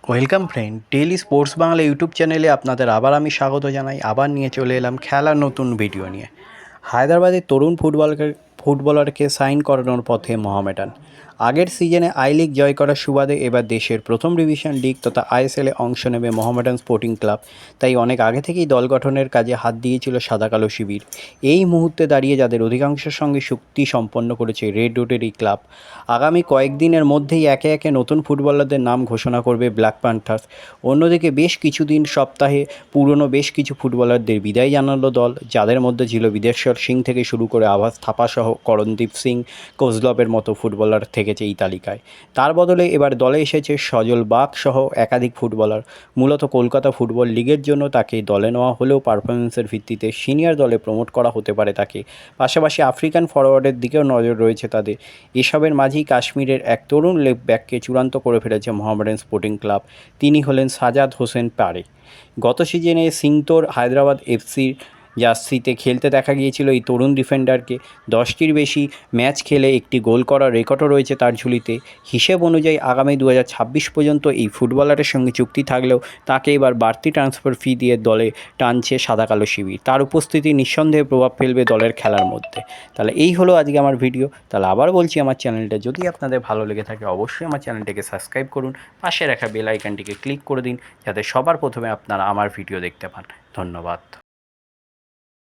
Welcome friend, daily sports Bangla YouTube চ্যানেলে আপনাদের আবার আমি স্বাগত জানাই। আবার নিয়ে চলে এলাম খেলার নতুন ভিডিও নিয়ে। হায়দ্রাবাদের তরুণ ফুটবলারকে সাইন করানোর পথে মোহামেডান। আগের সিজনে আই লিগ জয় করার সুবাদে এবার দেশের প্রথম ডিভিশন লিগ তথা আইএসএলে অংশ নেবে মোহামেডান স্পোর্টিং ক্লাব। তাই অনেক আগে থেকেই দল গঠনের কাজে হাত দিয়েছিল সাদা কালো শিবির। এই মুহূর্তে দাঁড়িয়ে যাদের অধিকাংশের সঙ্গে চুক্তি সম্পন্ন করেছে রেড রোডের এই ক্লাব, আগামী কয়েকদিনের মধ্যেই একে একে নতুন ফুটবলারদের নাম ঘোষণা করবে ব্ল্যাক প্যান্থার্স। অন্যদিকে বেশ কিছুদিন সপ্তাহে পুরনো বেশ কিছু ফুটবলারদের বিদায় জানালো দল, যাদের মধ্যে ছিল বিদেশ্বর সিং থেকে শুরু করে আভাস থাপাসহ করণদীপ সিং, কোজলভের মতো ফুটবলার থেকেছে এই তালিকায়। তার বদলে এবার দলে এসেছে সজল বাগ সহ একাধিক ফুটবলার। মূলত কলকাতা ফুটবল লিগের জন্য তাকে দলে নেওয়া হলেও পারফরমেন্সের ভিত্তিতে সিনিয়র দলে প্রমোট করা হতে পারে তাকে। পাশাপাশি আফ্রিকান ফরওয়ার্ডের দিকেও নজর রয়েছে তাদের। এসবের মাঝেই কাশ্মীরের এক তরুণ লেফট ব্যাককে চূড়ান্ত করে ফেলেছে মোহামেডান স্পোর্টিং ক্লাব। তিনি হলেন সাজাদ হোসেন পারে। গত সিজনে সিংতোর হায়দ্রাবাদ এফসির জার্সিতে খেলতে দেখা গিয়েছিল এই তরুণ ডিফেন্ডারকে। 10টির বেশি ম্যাচ খেলে একটি গোল করার রেকর্ডও রয়েছে তার ঝুলিতে। হিসেব অনুযায়ী আগামী 2026 পর্যন্ত এই ফুটবলারের সঙ্গে চুক্তি থাকলেও তাকে এবার বাড়তি ট্রান্সফার ফি দিয়ে দলে টানছে সাদা কালো শিবির। তার উপস্থিতি নিঃসন্দেহে প্রভাব ফেলবে দলের খেলার মধ্যে। তাহলে এই হলো আজকে আমার ভিডিও। তাহলে আবার বলছি, আমার চ্যানেলটা যদি আপনাদের ভালো লেগে থাকে অবশ্যই আমার চ্যানেলটিকে সাবস্ক্রাইব করুন, পাশে রাখা বেল আইকনটিকে ক্লিক করে দিন যাতে সবার প্রথমে আপনারা আমার ভিডিও দেখতে পান। ধন্যবাদ।